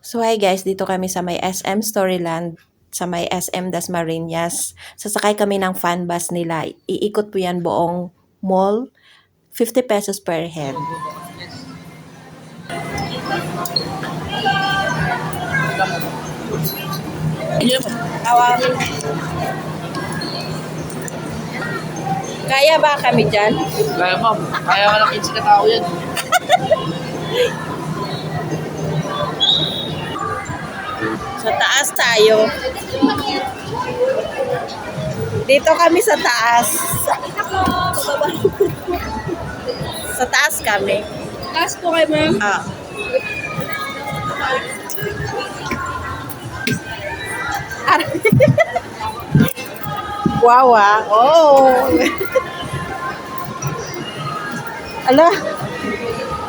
So hi guys, dito kami sa may SM Storyland, sa may SM Dasmariñas. Sasakay kami ng fan bus nila. Iikot po yan buong mall. 50 pesos per head. Kaya ba kami dyan? Kaya ma'am, kaya ka lang 15 katao yan. Sa taas tayo. Dito kami sa taas. Sa taas kami. Taas po kayo, ma'am. Ah. Wow, ah. Oh. Ala.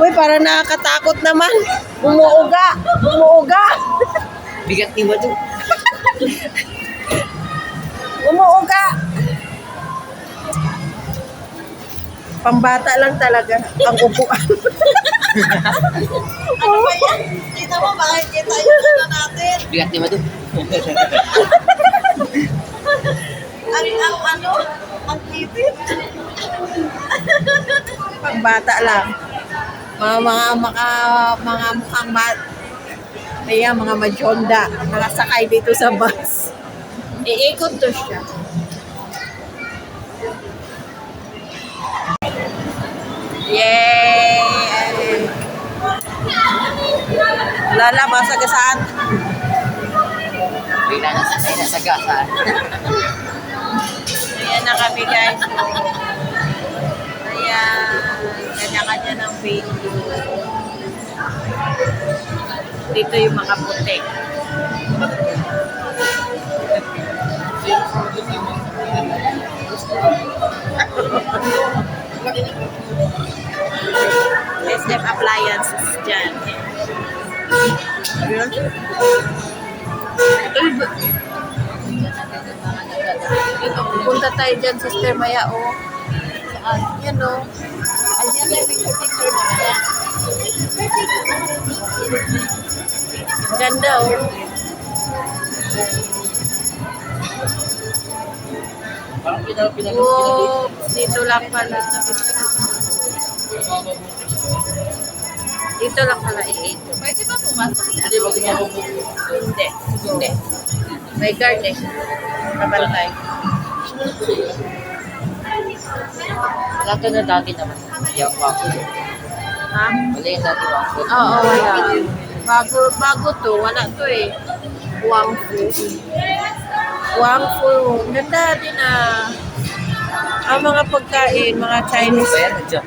Uy, parang nakakatakot naman. Umuuga. Umuuga. Bigat ni ba ito? Umuuga. Pambata lang talaga ang upuan. Ano ba yan? Kita mo, makikita yung ano natin. Bigat ni ba ito? Ang ano? Ang tipid. Pambata lang. Mga mukhang kaya mga majonda nakasakay dito sa bus. Iikot to siya. Yay! Lalabas sa gasaan. Bigla na sa nasa gasa. Ayan na kami guys. Ayan. Kanya-kanya ng video. Dito yung mga putik. SM appliances dyan. Ito, pupunta tayo dyan sa Sister Maya, oh. Yan, oh. Ayan, may picture na kaya. Ganda, oh. Parang Oops, dito lang pala. Dito lang pala i-8. Pwede ba pumasok na? Hindi ba gumamang Hindi. Hindi. May guard eh. Kabantay. Wala ka na dati naman. Yung wako. Ha? Wala yung dati wako. Oo, wala. Bago to. Wala to eh. Wangfu. Wangfu. Ganda din ah. Ang mga pagkain, mga Chinese. Ba yan? Diyan.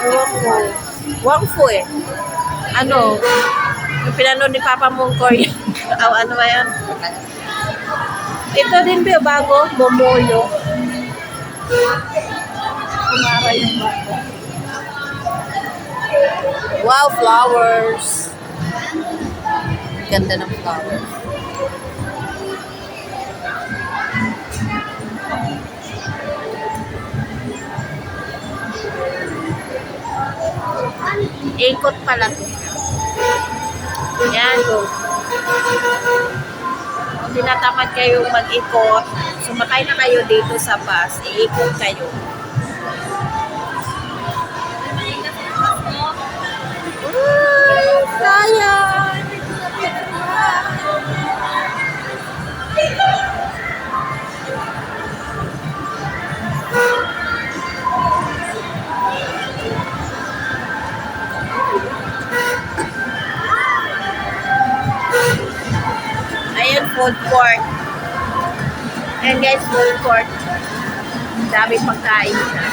Ewan ko. Wangfu eh. Ano? Yung pinanood ni Papa mong Korean. Ano ba yan? Ito din ba bago? Momoyo. Kumara yung bago. Wow, flowers. Ganda ng flowers. Ikot pala to. Yan, go. Kung tinatamad kayong mag-ikot, sumakay na kayo dito sa bus, iikot kayo. Sayang! Ayan, food court. Ayan guys, food court. Dami pagkain siya.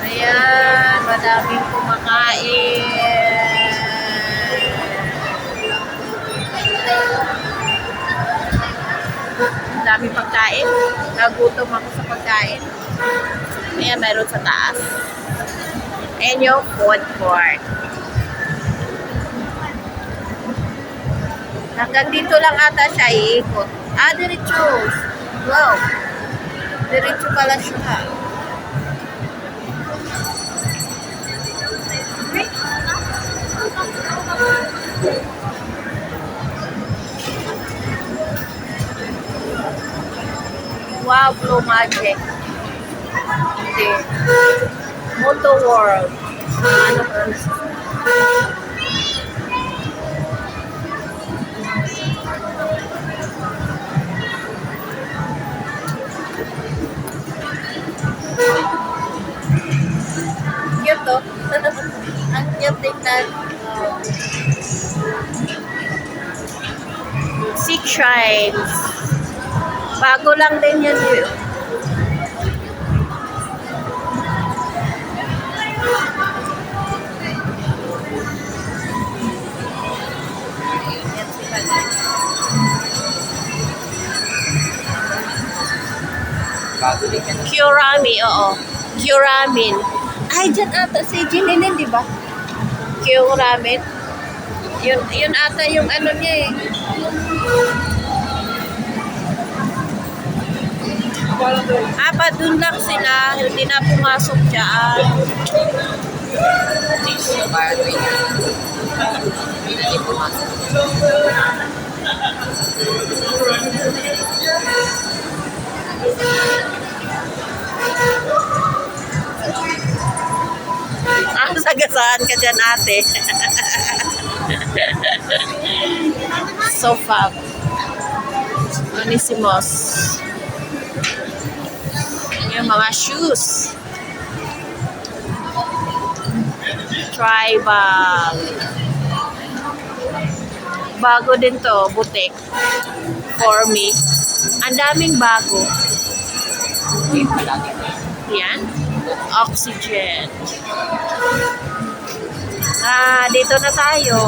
Ayan, madaming kumakain. Dami pagkain. Nagutom ako sa pagkain. Ayan, meron sa taas. Ayan yung food court. Hanggang dito lang ata siya iikot. Ah, diretso. Wow. Diretso pala siya. Wow, Blue Magic. Hindi. Moto World. Ano ka? Cute to. Ang cute tingnan. Six Shrines. Bago lang din yan yun. Bago din yan. Curami, oo. Curamin. Ay, dyan ata si Jininin, di ba? Curamin. Yun ata yung ano niya eh. Pa, dun lang sila. Hindi na pumasok dyan. Bayan mo yun. Hindi na din pumasok. Sagasaan ka dyan, ate. So fab. Anissimos. Yung mga shoes. Tribal. Bago din to, butik. For me. Ang daming bago. Hindi palagi. Yan. Oxygen. Dito na tayo.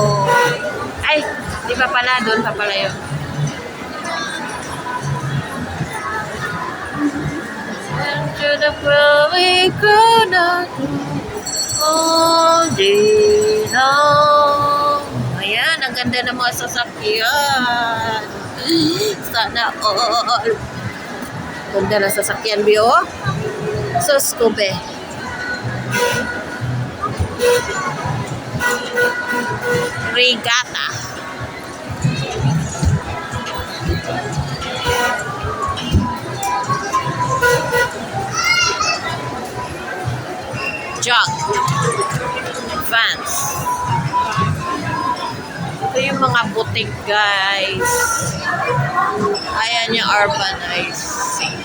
Ay, di ba pala? Doon pa pala yun. To the we could not all day long. Ayan, ang ganda ng mga sasakyan. Sana all. Ganda ng sasakyan, Bio. So, Scooby. Regatta. Jog. Vans. Ito yung mga butik, guys. Ayan yung urbanizing.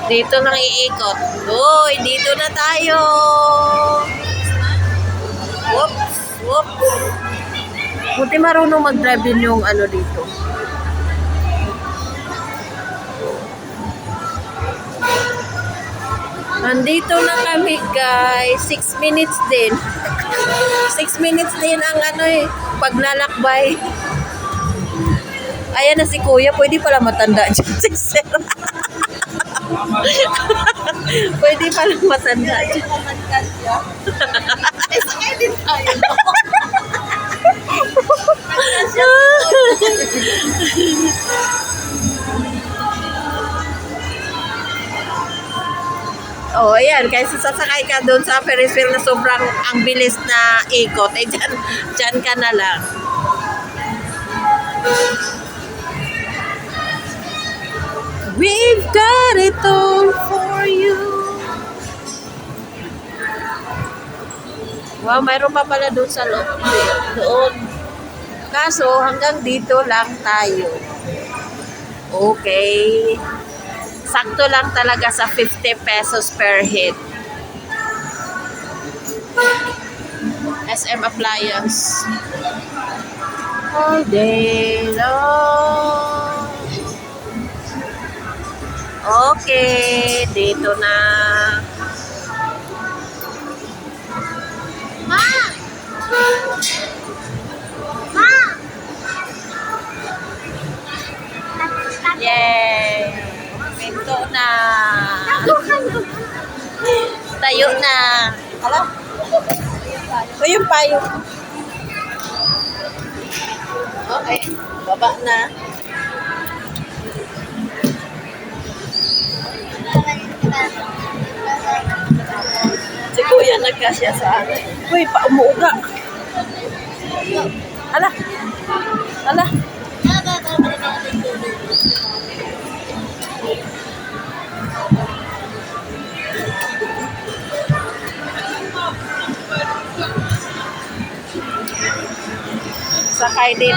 Dito nang iikot. Uy, dito na tayo. Whoops, whoops. Buti marunong mag-drive din yung ano dito. Nandito na kami, guys. 6 minutes din. 6 minutes din ang ano eh, paglalakbay. Ayan na si Kuya. Pwede pala matanda dyan si Sir. Pwede pala matanda dyan. Sakay din tayo. Oh, ayan. Kaysa sasakay ka doon sa Ferris wheel na sobrang ang bilis na ikot, eh dyan ka na lang. We've got it all for you. Wow, mayroon pa pala doon sa loob. Doon. Kaso, hanggang dito lang tayo. Okay. Sakto lang talaga sa 50 pesos per head. SM Appliance. All day long. Okay, dito na. Ma! Ma! Yay! Pinto na. Tayo na. Hala. O yung payo. Okay. Baba na. Si Kuya nagkasya sa akin. Uy, umuuga. Hala. Hala. Sakay din.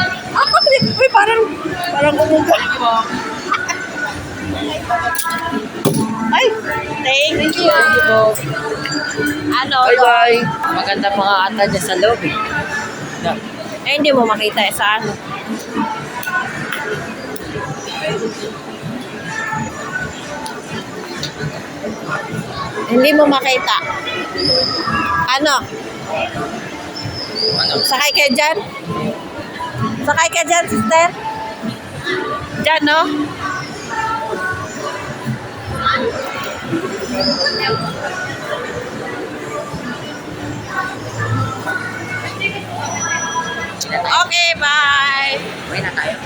Uy, parang umuga. Ay, thank you. Ano? Bye-bye. Maganda mga ata dyan sa loob eh. No. Eh, hindi mo makita sa ano. Hindi mo makita. Ano? Sakay ka dyan? Sakay ka dyan, sister? Dyan, no? Okay, bye! Uwi na tayo.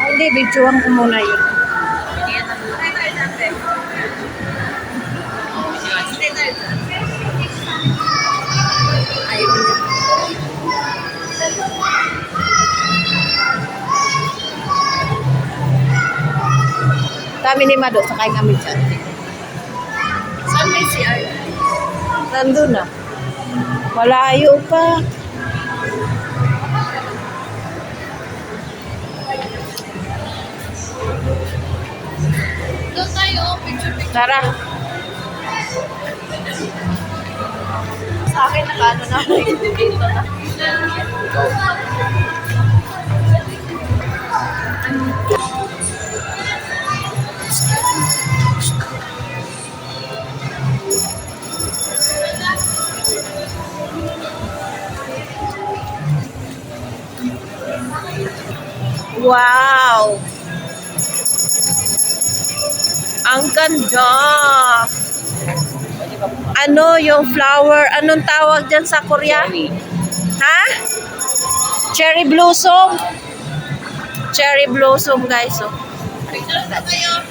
Hindi, videoan ko muna yun. Kami ni Mado, sakay kami dyan. Saan may CR? Nandun na. Malayo pa. Doon tayo, picture. Tara. Sa akin, nakaano na ako. Dito na. Wow! Ang ganda! Ano yung flower? Anong tawag dyan sa Korea? Ha? Cherry blossom? Cherry blossom, guys. Oh. Picture na tayo.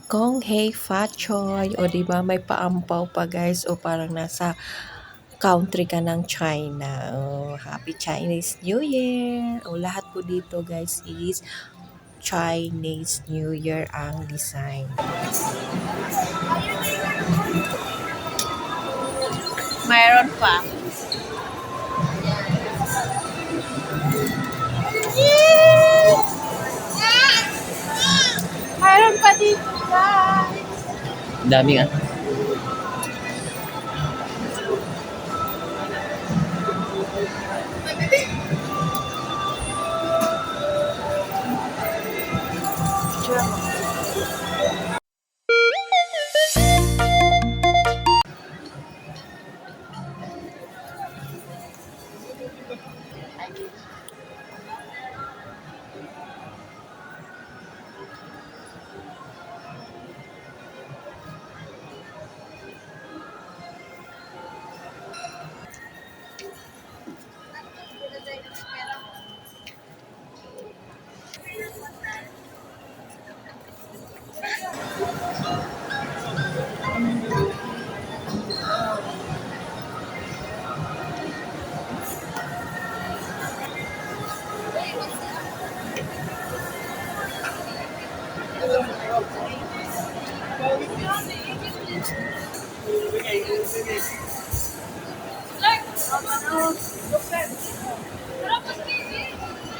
Kong Hei Fa Choi. O, diba? May paampaw pa, guys. O, parang nasa country ka ng China. Oh, Happy Chinese New Year! O, lahat po dito, guys, is Chinese New Year ang design. Mayroon pa. Mayroon pa dito, guys. Dami nga.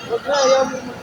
Huwag na, ayaw mo.